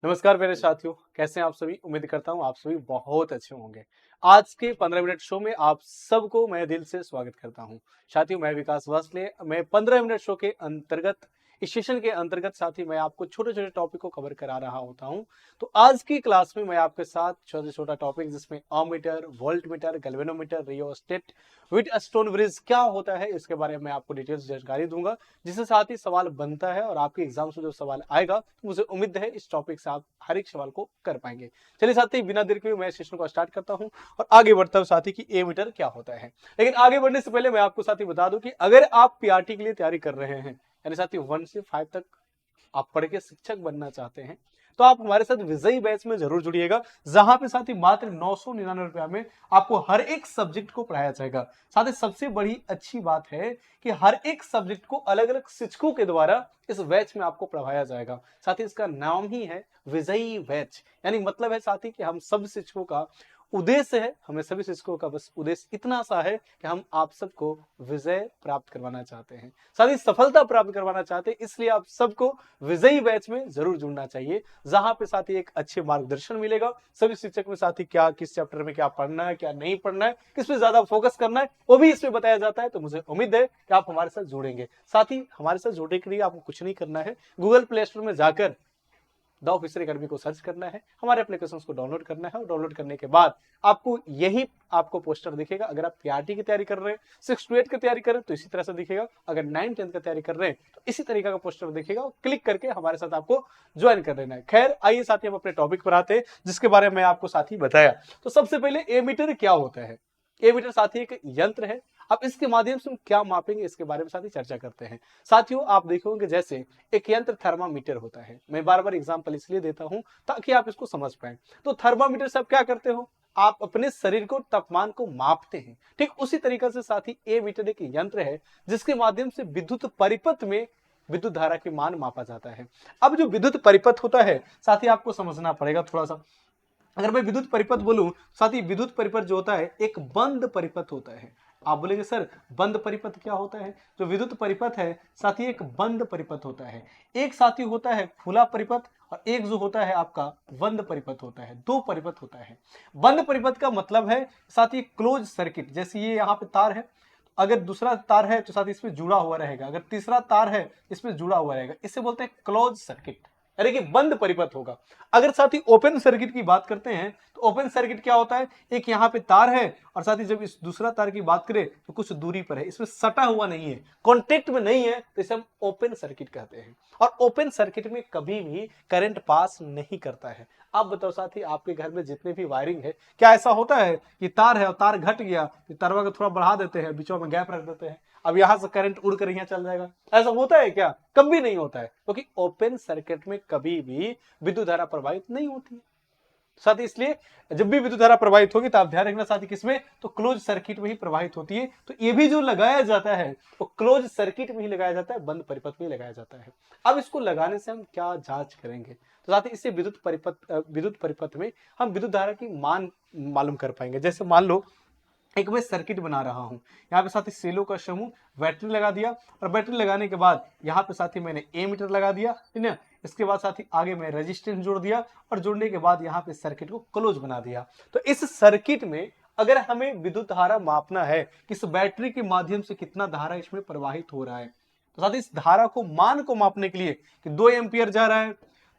नमस्कार मेरे साथियों, कैसे हैं आप सभी। उम्मीद करता हूँ आप सभी बहुत अच्छे होंगे। आज के 15 मिनट शो में आप सबको मैं दिल से स्वागत करता हूँ। साथियों, मैं विकास वासले। मैं 15 मिनट शो के अंतर्गत, इस सेशन के अंतर्गत साथी मैं आपको छोटे छोटे टॉपिक को कवर करा रहा होता हूँ। तो आज की क्लास में मैं आपके साथ छोटा छोटा टॉपिक, जिसमें ammeter, voltmeter, galvanometer, rheostat, Wheatstone bridge क्या होता है, इसके बारे में आपको डिटेल्स जानकारी दूंगा, जिससे साथ ही सवाल बनता है और आपके एग्जाम से जो सवाल आएगा तो मुझे उम्मीद है इस टॉपिक से आप हर एक सवाल को कर पाएंगे। चलिए साथी, बिना देर के मैं सेशन को स्टार्ट करता हूं और आगे बढ़ता हूं साथी कि ए मीटर क्या होता है। लेकिन आगे बढ़ने से पहले मैं आपको साथी बता दूं कि अगर आप पीआरटी के लिए तैयारी कर रहे हैं, यानी साथी 1 से 5 तक आप पढ़ के शिक्षक बनना चाहते हैं, तो आप हमारे साथ विजयी बैच में जरूर जुड़िएगा, जहां पे साथ ही मात्र 999 रुपया में आपको हर एक सब्जेक्ट को पढ़ाया जाएगा। साथ ही सबसे बड़ी अच्छी बात है कि हर एक सब्जेक्ट को अलग अलग शिक्षकों के द्वारा इस बैच में आपको पढ़ाया जाएगा। साथ ही इसका नाम ही है विजयी बैच, यानी मतलब है साथी कि हम सब शिक्षकों का उद्देश्य है, हमें सभी शिक्षकों का बस उद्देश्य इतना सा है कि हम आप सबको विजय प्राप्त करवाना चाहते हैं, साथ ही सफलता प्राप्त करवाना चाहते हैं। इसलिए आप सबको विजयी बैच में जरूर जुड़ना चाहिए, जहां पे साथी एक अच्छे मार्गदर्शन मिलेगा। सभी शिक्षक में साथी क्या, किस चैप्टर में क्या पढ़ना है, क्या नहीं पढ़ना है, किस पे ज्यादा फोकस करना है, वो भी इसमें बताया जाता है। तो मुझे उम्मीद है कि आप हमारे साथ जुड़ेंगे। साथ ही हमारे साथ जुड़ने के लिए आपको कुछ नहीं करना है, गूगल प्ले स्टोर में जाकर द ऑफिसर अकेडमी को सर्च करना है, हमारे एप्लीकेशंस को डाउनलोड करना है और डाउनलोड करने के बाद आपको यही आपको पोस्टर दिखेगा। अगर आप पीआरटी की तैयारी कर रहे हैं, 6 to 8 की तैयारी कर रहे हैं तो इसी तरह से दिखेगा। अगर 9 10 की तैयारी कर रहे हैं तो इसी तरीके का पोस्टर दिखेगा, क्लिक करके हमारे साथ आपको ज्वाइन कर लेना है। खैर आइए साथी हम अपने टॉपिक पर आते हैं, जिसके बारे में आपको साथी बताया। तो सबसे पहले एमीटर क्या होता है। एमीटर साथी एक यंत्र है। अब इसके माध्यम से हम क्या मापेंगे, इसके बारे में साथी चर्चा करते हैं। साथियों, आप देखोगे जैसे एक यंत्र थर्मामीटर होता है। मैं बार बार एग्जांपल इसलिए देता हूं ताकि आप इसको समझ पाए। तो थर्मामीटर से आप क्या करते हो, आप अपने शरीर को, तापमान को मापते हैं। ठीक उसी तरीके से साथी ए मीटर एक यंत्र है, जिसके माध्यम से विद्युत परिपथ में विद्युत धारा के मान मापा जाता है। अब जो विद्युत परिपथ होता है साथी, आपको समझना पड़ेगा थोड़ा सा। अगर मैं विद्युत परिपथ बोलूं, साथ ही विद्युत परिपथ जो होता है एक बंद परिपथ होता है। आप बोलेंगे सर बंद परिपथ क्या होता है। जो विद्युत परिपथ है साथ ही एक बंद परिपथ होता है। एक साथी होता है खुला परिपथ और एक जो होता है आपका बंद परिपथ होता है। दो परिपथ होता है। बंद परिपथ का मतलब है साथ ही क्लोज सर्किट। जैसे ये यहाँ पे तार है, अगर दूसरा तार है तो साथ ही इसमें जुड़ा हुआ रहेगा, अगर तीसरा तार है इसमें जुड़ा हुआ रहेगा, इसे बोलते हैं क्लोज सर्किट, यानी कि बंद परिपथ होगा। अगर साथ ही ओपन सर्किट की बात करते हैं तो ओपन सर्किट क्या होता है, एक यहाँ पे तार है और साथ ही जब इस दूसरा तार की बात करें तो कुछ दूरी पर है, इसमें सटा हुआ नहीं है, कॉन्टेक्ट में नहीं है, तो इसे हम ओपन सर्किट कहते हैं। और ओपन सर्किट में कभी भी करंट पास नहीं करता है। आप बताओ साथी, आपके घर में जितने भी वायरिंग है, क्या ऐसा होता है कि तार है और तार घट गया तो तारवा को थोड़ा बढ़ा देते हैं, बीचों में गैप रख देते हैं, अब यहां से करंट उड़ कर यहाँ चल जाएगा? ऐसा होता है क्या? कभी नहीं होता है, क्योंकि ओपन सर्किट में कभी भी विद्युत धारा प्रवाहित नहीं होती है। साथ ही इसलिए जब भी विद्युत धारा प्रवाहित होगी तो आप ध्यान रखना साथ ही किसमें, तो क्लोज सर्किट में ही प्रवाहित होती है। तो ये भी जो लगाया जाता है वो क्लोज सर्किट में ही लगाया जाता है, बंद परिपथ में ही लगाया जाता है। अब इसको लगाने से हम क्या जांच करेंगे, तो साथ ही इससे विद्युत परिपथ में हम विद्युत धारा की मान मालूम कर पाएंगे। जैसे मान लो एक मैं सर्किट बना रहा हूं, यहाँ पे साथी सेलों का समूह, बैटरी लगा दिया और बैटरी लगाने के बाद यहाँ पे साथी मैंने ए मीटर लगा दिया, ठीक है। इसके बाद साथी आगे मैं रेजिस्टेंस जोड़ दिया और जोड़ने के बाद यहाँ पे सर्किट को क्लोज बना दिया। तो इस सर्किट में अगर हमें विद्युत धारा मापना है कि इस बैटरी के माध्यम से कितना धारा इसमें प्रवाहित हो रहा है, तो साथ इस धारा को, मान को मापने के लिए कि 2 एम्पियर जा रहा है,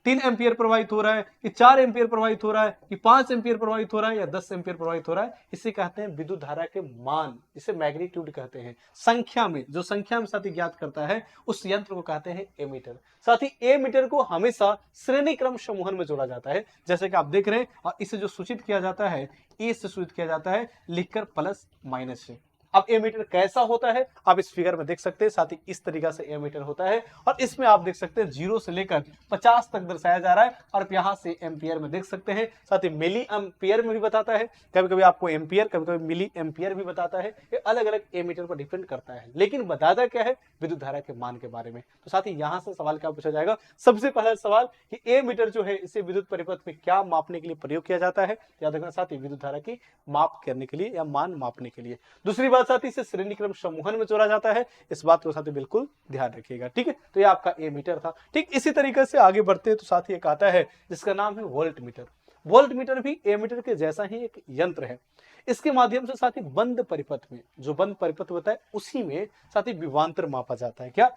3 एम्पियर प्रवाहित हो रहा है, कि 4 एम्पियर प्रवाहित हो रहा है, कि 5 एम्पियर प्रवाहित हो रहा है या 10 एम्पियर प्रवाहित हो रहा है, इसे कहते हैं विद्युत धारा के मान, इसे मैग्नीट्यूड कहते हैं। संख्या में, जो संख्या में साथी ज्ञात करता है उस यंत्र को कहते हैं एमीटर। साथ ही एमीटर को हमेशा श्रेणी क्रम समूहन में जोड़ा जाता है, जैसे कि आप देख रहे हैं, और इसे जो सूचित किया जाता है ए से सूचित किया जाता है, लिखकर प्लस माइनस से। अब एमीटर कैसा होता है आप इस फिगर में देख सकते हैं। साथ ही इस तरीका से एमीटर होता है और इसमें आप देख सकते हैं 0 से लेकर 50 तक दर्शाया जा रहा है, और यहां से एम्पियर में देख सकते हैं। साथ ही मिली एम्पियर में भी बताता है, कभी कभी आपको एम्पियर, कभी कभी मिली एम्पियर भी बताता है। ये अलग अलग एमीटर पर डिपेंड करता है, लेकिन बताता क्या है, विद्युत धारा के मान के बारे में। तो साथ ही यहां से सवाल क्या पूछा जाएगा, सबसे पहला सवाल कि एमीटर जो है इसे विद्युत परिपथ में क्या मापने के लिए प्रयोग किया जाता है। याद रखना साथ ही विद्युत धारा की माप करने के लिए या मान मापने के लिए। दूसरी बात बाद साथ ही इसे श्रेणी क्रम समूहन में जोड़ा जाता है, इस बात को साथी बिल्कुल ध्यान रखिएगा। ठीक है, तो ये आपका ए मीटर था। ठीक इसी तरीके से आगे बढ़ते हैं तो साथ ही एक आता है जिसका नाम है वोल्ट मीटर। वोल्ट मीटर भी ए मीटर के जैसा ही एक यंत्र है। इसके माध्यम से साथ ही बंद परिपथ में, जो बंद परिपथ होता है उसी में साथ ही विभवांतर मापा जाता है। क्या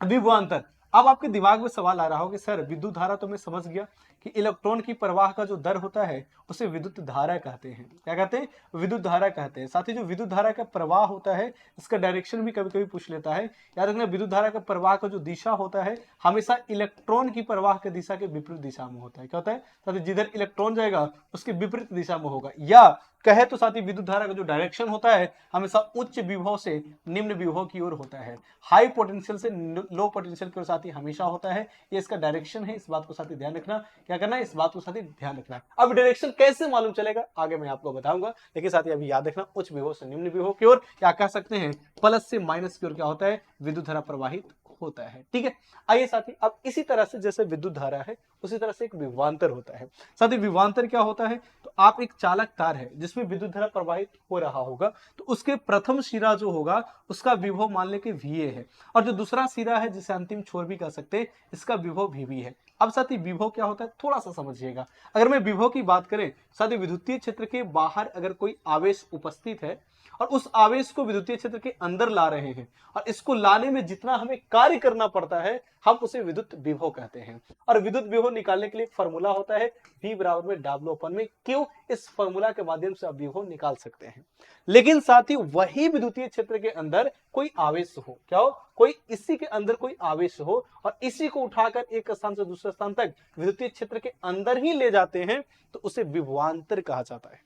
विभवांतर? अब आपके दिमाग में सवाल आ रहा हो कि सर विद्युत धारा तो मैं समझ गया कि इलेक्ट्रॉन की प्रवाह का जो दर होता है उसे विद्युत धारा कहते हैं। क्या कहते हैं? विद्युत धारा कहते हैं। साथ ही जो विद्युत धारा का प्रवाह होता है इसका डायरेक्शन भी कभी कभी पूछ लेता है। याद रखना, विद्युत धारा का प्रवाह का जो दिशा होता है हमेशा इलेक्ट्रॉन की प्रवाह की दिशा के विपरीत दिशा में होता है। क्या होता है? साथ ही जिधर इलेक्ट्रॉन जाएगा उसके विपरीत दिशा में होगा, या कहे तो साथ ही विद्युत धारा का जो डायरेक्शन होता है हमेशा उच्च विभव से निम्न विभव की ओर होता है, हाई पोटेंशियल से लो पोटेंशियल की ओर साथ ही हमेशा होता है। ये इसका डायरेक्शन है, इस बात को साथ ही ध्यान रखना। क्या करना है? इस बात को साथ ही ध्यान रखना है। अब डायरेक्शन कैसे मालूम चलेगा आगे मैं आपको बताऊंगा, लेकिन साथ ही अभी याद रखना उच्च विभव से निम्न विभव की ओर, क्या कह सकते हैं प्लस से माइनस की ओर क्या होता है? विद्युत धारा प्रवाहित होता है। ठीक है, आइए साथी, अब इसी तरह से जैसे विद्युत धारा है उसी तरह से एक विभवांतर होता है। साथी विभवांतर क्या होता है? तो आप एक चालक तार है जिसमें विद्युत धारा प्रवाहित हो रहा होगा, तो उसके प्रथम सिरा जो होगा उसका विभव मान ले कि VA है, और जो दूसरा सिरा है जिसे अंतिम छोर भी कह सकते हैं इसका विभव VB है। अब साथी विभव क्या होता है थोड़ा सा समझिएगा। अगर मैं विभव की बात करें, साथी विद्युतीय क्षेत्र के बाहर अगर कोई आवेश उपस्थित है और उस आवेश को विद्युतीय क्षेत्र के अंदर ला रहे हैं, और इसको लाने में जितना हमें कार्य करना पड़ता है हम उसे विद्युत विभव कहते हैं। और विद्युत विभव निकालने के लिए एक फॉर्मूला होता है V बराबर में W अपन में Q। इस फॉर्मूला के माध्यम से आप विभव निकाल सकते हैं। लेकिन साथ ही वही विद्युतीय क्षेत्र के अंदर कोई आवेश हो, क्या हो? कोई इसी के अंदर कोई आवेश हो और इसी को उठाकर एक स्थान से दूसरे स्थान तक विद्युतीय क्षेत्र के अंदर ही ले जाते हैं, तो उसे विभवांतर कहा जाता है।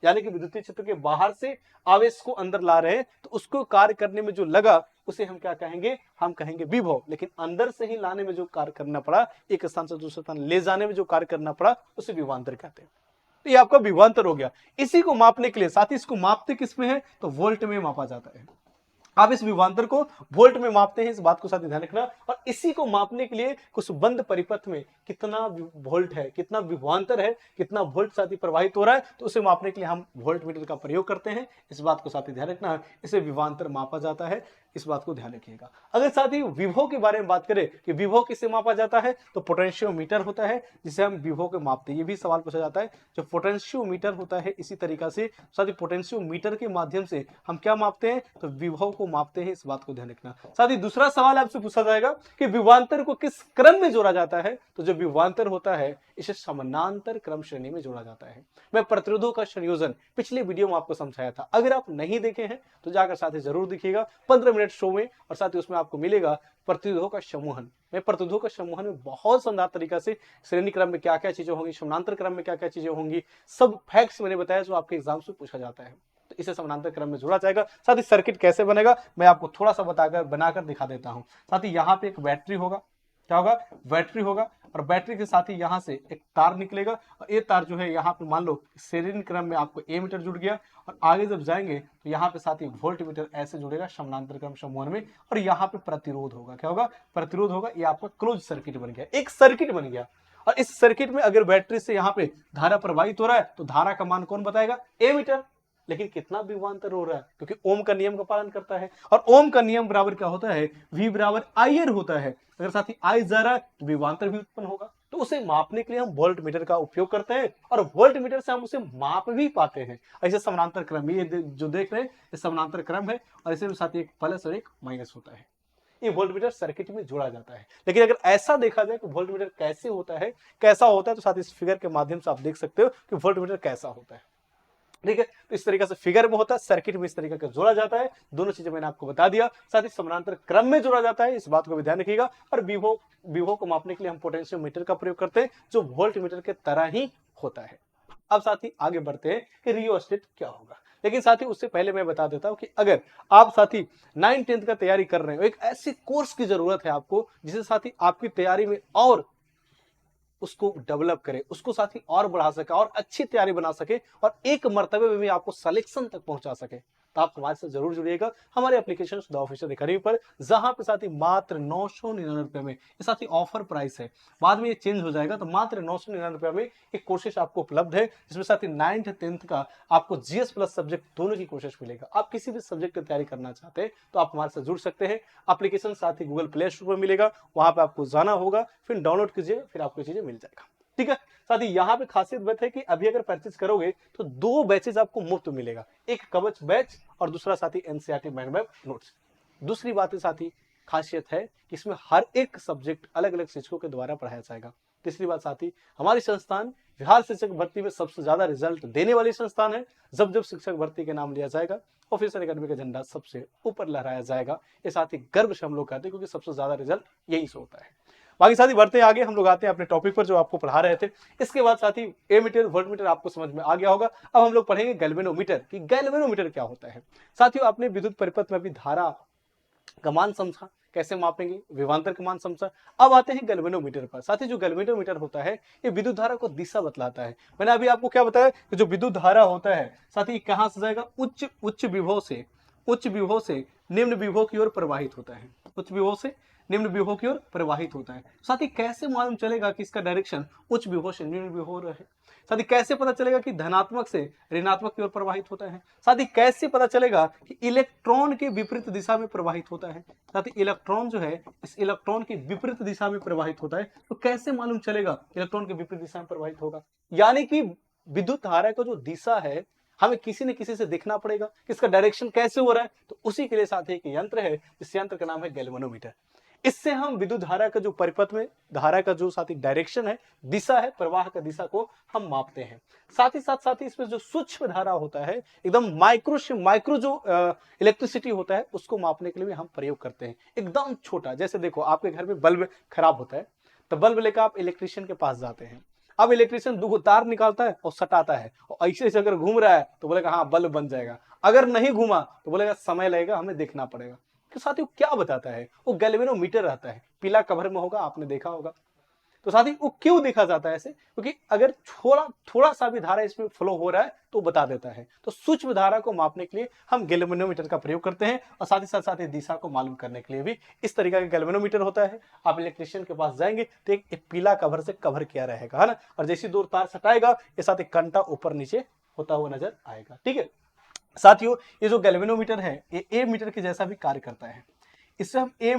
यानी कि विद्युतीय क्षेत्र के बाहर से आवेश को अंदर ला रहे हैं तो उसको कार्य करने में जो लगा उसे हम क्या कहेंगे? हम कहेंगे विभव। लेकिन अंदर से ही लाने में जो कार्य करना पड़ा, एक स्थान से दूसरे स्थान ले जाने में जो कार्य करना पड़ा, उसे विभवांतर कहते हैं। तो ये आपका विभवांतर हो गया। इसी को मापने के लिए, साथ ही इसको मापते किस में है? तो वोल्ट में मापा जाता है। आप इस विभवांतर को वोल्ट में मापते हैं, इस बात को साथ ही ध्यान रखना। और इसी को मापने के लिए कुछ बंद परिपथ में कितना वोल्ट है, कितना विभवांतर है, कितना वोल्ट साथ ही प्रवाहित हो रहा है, तो उसे मापने के लिए हम वोल्ट मीटर का प्रयोग करते हैं। इस बात को साथ ही ध्यान रखना, इसे विभवांतर मापा जाता है, इस बात को ध्यान रखिएगा। अगर साथ ही विभव के बारे में बात करें कि विभव किससे मापा जाता है, तो पोटेंशियोमीटर होता है जिसे हम विभव के मापते हैं। ये भी सवाल पूछा जाता है। जो पोटेंशियोमीटर होता है इसी तरीका से साथ ही पोटेंशियोमीटर के माध्यम से हम क्या मापते हैं? तो विभव को मापते हैं, इस बात को ध्यान रखना। साथ ही दूसरा सवाल आपसे पूछा जाएगा कि विभवांतर को किस क्रम में जोड़ा जाता है, तो जो विभवांतर होता है इसे समानांतर क्रम श्रेणी में जोड़ा जाता है। मैं प्रतिरोधों का संयोजन पिछले वीडियो में आपको समझाया था, अगर आप नहीं देखे हैं तो जाकर साथ ही जरूर देखिएगा 15 मिनट शो में, और साथ ही उसमें आपको मिलेगा प्रतिरोधों का समूहन। मैं प्रतिरोधों का समूहन में बहुत शानदार तरीका से श्रेणी क्रम में क्या क्या चीजें होंगी, समानांतर क्रम में क्या क्या चीजें होंगी, सब फैक्ट्स मैंने बताया जो आपके एग्जाम से पूछा जाता है। तो इसे समानांतर क्रम में जोड़ा जाएगा। साथ ही सर्किट कैसे बनेगा मैं आपको थोड़ा सा बनाकर दिखा देता हूं। साथ ही यहाँ पे एक बैटरी होगा, क्या होगा? बैटरी होगा, और बैटरी के साथ ही यहाँ से एक तार निकलेगा, और ये तार जो है यहाँ पे मान लो श्रेणी क्रम में आपको ए मीटर जुड़ गया, और आगे जब जाएंगे तो यहाँ पे साथ ही वोल्ट मीटर ऐसे जुड़ेगा समानांतर क्रम समूहन में, और यहाँ पे प्रतिरोध होगा। क्या होगा? प्रतिरोध होगा। ये आपका क्लोज सर्किट बन गया, एक सर्किट बन गया। और इस सर्किट में अगर बैटरी से यहाँ पे धारा प्रवाहित हो रहा है तो धारा का मान कौन बताएगा? ए मीटर। लेकिन कितना विभवांतर हो रहा है? क्योंकि ओम का नियम का पालन करता है, और ओम का नियम बराबर क्या होता है? V बराबर IR होता है। अगर साथ ही I जा रहा है तो विभवांतर भी उत्पन्न होगा। तो उसे मापने के लिए हम वोल्ट मीटर का उपयोग करते हैं, और वोल्ट मीटर से हम उसे माप भी पाते हैं। ऐसे समानांतर क्रम, ये जो देख रहे हैं ये समानांतर क्रम है, और इसे साथ ही एक प्लस और एक माइनस होता है। ये वोल्ट मीटर सर्किट में जोड़ा जाता है। लेकिन अगर ऐसा देखा जाए कि वोल्ट मीटर कैसे होता है, कैसा होता है, तो साथ इस फिगर के माध्यम से आप देख सकते हो कि वोल्ट मीटर कैसा होता है। ठीक है, तो इस तरीके से फिगर में होता है, सर्किट में इस तरीके का जोड़ा जाता है। दोनों चीजें मैंने आपको बता दिया। साथ ही समानांतर क्रम में जोड़ा जाता है, इस बात को भी ध्यान रखिएगा। और विभव को मापने के लिए हम पोटेंशियोमीटर का प्रयोग करते हैं जो वोल्ट मीटर के तरह ही होता है। अब साथ ही आगे बढ़ते हैं कि रियोस्टेट क्या होगा। लेकिन साथ ही उससे पहले मैं बता देता हूं कि अगर आप साथी 9th-10th का तैयारी कर रहे हो, एक ऐसे कोर्स की जरूरत है आपको जिसे साथ ही आपकी तैयारी में और उसको डेवलप करे, उसको साथ ही और बढ़ा सके, और अच्छी तैयारी बना सके, और एक मर्तबे में भी आपको सिलेक्शन तक पहुंचा सके, आप हमारे साथ जरूर जुड़िएगा हमारे एप्लीकेशन द ऑफिशियल एकेडमी पर, जहां पे साथी मात्र 999 रुपए में, ये साथी ऑफर प्राइस है, बाद में ये चेंज हो जाएगा, तो मात्र 999 रुपए में एक कोर्सेज आपको उपलब्ध है, जिसमें साथी 9th 10th का आपको जीएस प्लस सब्जेक्ट दोनों की कोशिश मिलेगा। आप किसी भी सब्जेक्ट की तैयारी करना चाहते हैं तो आप हमारे साथ जुड़ सकते हैं। एप्लीकेशन साथ ही गूगल प्ले स्टोर पर मिलेगा, वहां पे आपको जाना होगा, फिर डाउनलोड कीजिए, फिर आपको चीजें मिल जाएगा। ठीक है, साथ ही यहाँ पे खासियत बात है कि अभी अगर परचेज करोगे तो 2 बैचेज आपको मुफ्त मिलेगा, एक कवच बैच और दूसरा साथी एनसीईआरटी माइंड मैप नोट्स। दूसरी बात है साथी खासियत है कि इसमें हर एक सब्जेक्ट अलग अलग शिक्षकों के द्वारा पढ़ाया जाएगा। तीसरी बात साथी, हमारी संस्थान बिहार शिक्षक भर्ती में सबसे ज्यादा रिजल्ट देने वाली संस्थान है। जब जब शिक्षक भर्ती के नाम लिया जाएगा, ऑफिसर एकेडमी का झंडा सबसे ऊपर लहराया जाएगा। ये साथ ही गर्व से हम लोग कहते हैं, क्योंकि सबसे ज्यादा रिजल्ट यही से होता है। बाकी साथी बढ़ते आगे, हम लोग आते हैं अपने टॉपिक पर जो आपको पढ़ा रहे थे। इसके बाद साथी ए मीटर वोल्ट मीटर आपको समझ में आ गया होगा। अब हम लोग पढ़ेंगे गैल्वेनोमीटर कि गैल्वेनोमीटर क्या होता है। साथियों, आपने विद्युत परिपथ में भी धारा का मान समझा, कैसे मापेंगे, विभवांतर का मान समझा। अब आते हैं गैल्वेनोमीटर पर। साथ ही जो गैल्वेनोमीटर होता है, ये विद्युत धारा को दिशा बतलाता है। मैंने अभी आपको क्या बताया कि जो विद्युत धारा होता है साथ ही कहां से जाएगा, उच्च विभव से निम्न विभव की ओर प्रवाहित होता है, उच्च विभव से निम्न विभव की ओर प्रवाहित होता है। साथ ही कैसे मालूम चलेगा कि इसका डायरेक्शन उच्च विभव से निम्न विभव है। साथ ही कैसे पता चलेगा कि धनात्मक से ऋणात्मक की ओर प्रवाहित होता है। साथ ही कैसे पता चलेगा कि इलेक्ट्रॉन के विपरीत दिशा में प्रवाहित होता है। साथ ही इलेक्ट्रॉन जो है इस इलेक्ट्रॉन की विपरीत दिशा में प्रवाहित होता है, तो कैसे मालूम चलेगा इलेक्ट्रॉन के विपरीत दिशा में प्रवाहित होगा। यानी कि विद्युत धारा का जो दिशा है हमें किसी न किसी से देखना पड़ेगा कि इसका डायरेक्शन कैसे हो रहा है। तो उसी के लिए साथ ही एक यंत्र है, इस यंत्र का नाम है गैल्वेनोमीटर। इससे हम विद्युत धारा का जो परिपथ में धारा का जो साथ ही डायरेक्शन है, दिशा है, प्रवाह का दिशा को हम मापते हैं। साथ ही इसमें जो सूक्ष्म धारा होता है, एकदम माइक्रो जो इलेक्ट्रिसिटी होता है, उसको मापने के लिए हम प्रयोग करते हैं। एकदम छोटा, जैसे देखो आपके घर में बल्ब खराब होता है, तो बल्ब लेकर आप इलेक्ट्रिशियन के पास जाते हैं। अब इलेक्ट्रिशियन 2 तार निकालता है और सटाता है, और ऐसे अगर घूम रहा है तो बोलेगा हाँ बल्ब बन जाएगा, अगर नहीं घूमा तो बोलेगा समय लगेगा, हमें देखना पड़ेगा। तो साथियों क्या बताता है, वो गैल्वेनोमीटर रहता है, पीला कवर में होगा, आपने देखा होगा। तो साथियों वो क्यों देखा जाता है ऐसे, क्योंकि अगर थोड़ा सा भी धारा इसमें फ्लो हो रहा है तो बता देता है। तो सूक्ष्म धारा को मापने के लिए हम गैल्वेनोमीटर का प्रयोग करते हैं, और साथ ही दिशा को मालूम करने के लिए भी इस तरीका का गैल्वेनोमीटर होता है। आप इलेक्ट्रिशियन के पास जाएंगे तो एक पीला कवर से कवर किया रहेगा, है ना, और जैसी 2 तार सटाएगा ये साथ ही कंटा ऊपर नीचे होता हुआ नजर आएगा। ठीक है साथियों, ये जो गैल्वेनोमीटर है ये ए मीटर के जैसा भी कार्य करता है। इससे हम ए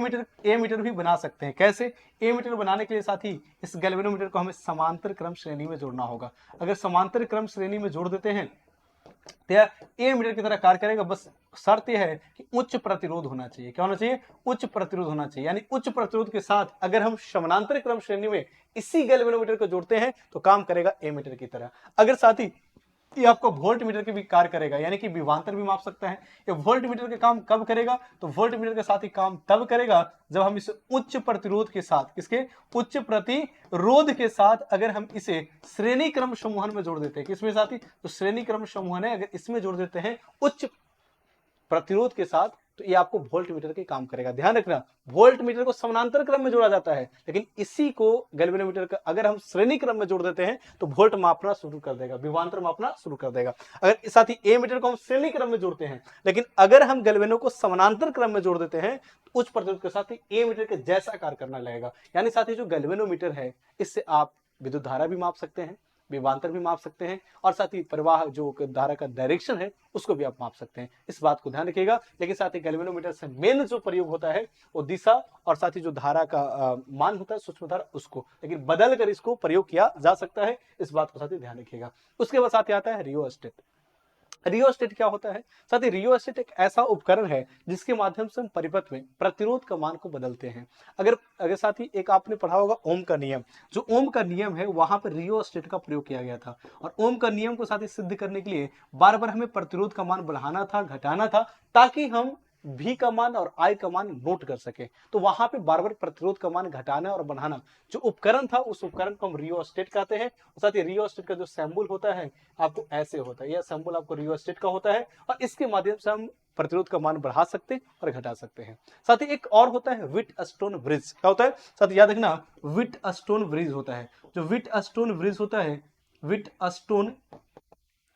मीटर भी बना सकते हैं। कैसे? ए मीटर बनाने के लिए साथी इस गैल्वेनोमीटर को हमें समांतर क्रम श्रेणी में जोड़ना होगा। अगर समांतर क्रम श्रेणी में जोड़ देते हैं तो ए मीटर की तरह कार्य करेगा। बस शर्त यह है कि उच्च प्रतिरोध होना चाहिए। क्या होना चाहिए? उच्च प्रतिरोध होना चाहिए। यानी उच्च प्रतिरोध के साथ अगर हम समानांतर क्रम श्रेणी में इसी गैल्वेनोमीटर को जोड़ते हैं तो काम करेगा ए मीटर की तरह। अगर साथी ये आपको वोल्ट मीटर की भी कार्य करेगा, यानी कि विभवांतर भी माप सकता है। ये वोल्ट मीटर के काम कब करेगा? तो वोल्ट मीटर के साथ ही काम तब करेगा जब हम इसे उच्च प्रतिरोध के साथ, किसके? उच्च प्रतिरोध के साथ अगर हम इसे श्रेणी क्रम समूहन में जोड़ देते हैं। किसमें साथी? तो श्रेणी क्रम समूहन है, अगर इसमें जोड़ देते हैं उच्च प्रतिरोध के साथ, तो ये आपको वोल्ट मीटर के काम करेगा। ध्यान रखना, वोल्ट मीटर को समानांतर क्रम में जोड़ा जाता है, लेकिन इसी को गैल्वेनोमीटर का अगर हम श्रेणी क्रम में जोड़ देते हैं तो वोल्ट मापना शुरू कर देगा, विभवांतर मापना शुरू कर देगा। अगर साथ ही ए मीटर को हम श्रेणी क्रम में जोड़ते हैं, लेकिन अगर हम गैल्वेनो को समानांतर क्रम में जोड़ देते हैं तो उच्च प्रतिरोध के साथ ही ए मीटर के जैसा कार्य करना लगेगा। यानी साथी जो गैल्वेनोमीटर है इससे आप विद्युत धारा भी माप सकते हैं, विभवांतर भी माप सकते हैं, और साथ ही प्रवाह जो धारा का डायरेक्शन है उसको भी आप माप सकते हैं। इस बात को ध्यान रखिएगा। लेकिन साथ ही गैल्वेनोमीटर से मेन जो प्रयोग होता है वो दिशा और साथ ही जो धारा का मान होता है सूक्ष्म धारा, उसको लेकिन बदल कर इसको प्रयोग किया जा सकता है। इस बात को साथ ही ध्यान रखिएगा। उसके बाद साथ ही आता है रियोस्टेट। रियोस्टेट क्या होता है? साथ ही रियोस्टेट एक ऐसा उपकरण है जिसके माध्यम से हम परिपथ में प्रतिरोध का मान को बदलते हैं। अगर साथ ही एक आपने पढ़ा होगा ओम का नियम, जो ओम का नियम है वहां पर रियोस्टेट का प्रयोग किया गया था। और ओम का नियम को साथ ही सिद्ध करने के लिए बार बार हमें प्रतिरोध का मान बढ़ाना था, घटाना था, ताकि हम V का मान और I का मान नोट कर सके। तो वहां पे बार बार प्रतिरोध का मान घटाना और बढ़ाना जो उपकरण था, उस उपकरण को हम रियोस्टेट कहते हैं। और साथ ही रियोस्टेट का जो सिंबल होता है आपको ऐसे होता है, यह सिंबल आपको रियोस्टेट का होता है, और इसके माध्यम से हम प्रतिरोध का मान बढ़ा सकते हैं और घटा सकते हैं। साथ ही एक और होता है व्हिटस्टोन ब्रिज। क्या होता है साथ याद रखना? व्हिटस्टोन ब्रिज होता है। जो व्हिटस्टोन ब्रिज होता है, व्हिटस्टोन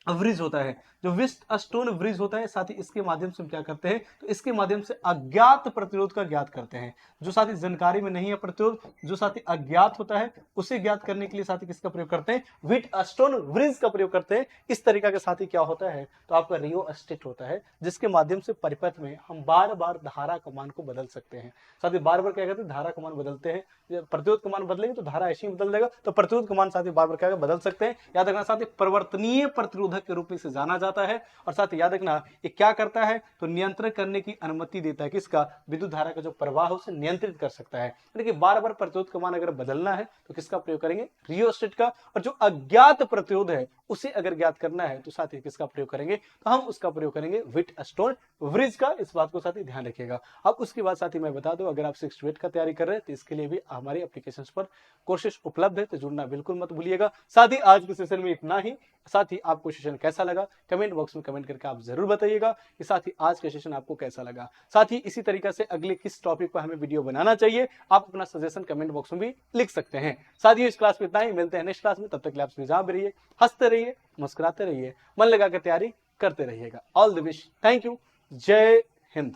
व्रिज होता है, जो विस्ट स्टोन व्रिज होता है, साथ ही इसके माध्यम से हम क्या करते हैं, तो इसके माध्यम से अज्ञात प्रतिरोध का ज्ञात करते हैं। जो साथी जानकारी में नहीं है प्रतिरोध, जो साथी अज्ञात होता है, उसे ज्ञात करने के लिए साथी किसका प्रयोग करते हैं, व्हिट स्टोन व्रिज का प्रयोग करते हैं। इस तरीका के साथी क्या होता है, तो आपका रियोस्टेट होता है, जिसके माध्यम से परिपथ में हम बार बार धारा का मान को बदल सकते हैं। साथी बार बार क्या करते हैं, धारा का मान बदलते हैं। प्रतिरोध का मान बदलेंगे तो धारा ऐसे ही बदल देगा, तो प्रतिरोध का मान साथी बार बार क्या बदल सकते हैं। याद रखना साथी, परिवर्तनीय प्रतिरोधक के रूप में इसे जाना जाता है। और साथ ही याद रखना, ये क्या करता है, तो नियंत्रण करने की अनुमति देता है। किसका, विद्युत धारा का जो प्रवाह है उसे नियंत्रित कर सकता है। यानी बार बार प्रतिरोध का मान अगर बदलना है तो किसका प्रयोग करेंगे, रियोस्टेट का। और जो अज्ञात प्रतिरोध है उसे अगर ज्ञात करना है तो साथ ही किसका प्रयोग करेंगे, तो हम उसका प्रयोग करेंगे व्हिट स्टोन व्रिज का। इस बात को साथ ही ध्यान रखिएगा। अब उसके बाद साथ ही मैं बता दूं, अगर आप 6 to 8 का तैयारी कर रहे हैं तो इसके लिए भी हमारे एप्लीकेशंस पर कोर्सेज उपलब्ध है, तो जुड़ना बिल्कुल मत भूलिएगा। साथ ही आज के सेशन में इतना ही। साथ ही आपको सेशन कैसा लगा कमेंट बॉक्स में कमेंट करके आप जरूर बताइएगा कि साथ ही आज का सेशन आपको कैसा लगा। साथ ही इसी तरीके से अगले किस टॉपिक पर हमें वीडियो बनाना चाहिए, आप अपना सजेशन कमेंट बॉक्स में भी लिख सकते हैं। साथ ही इस क्लास में इतना ही, मिलते हैं नेक्स्ट क्लास में। तब तक आप जहाँ भी रहिए, हंसते रहिए, मुस्कुराते रहिए, मन लगाकर तैयारी करते रहिएगा। All the best, thank you, जय हिंद।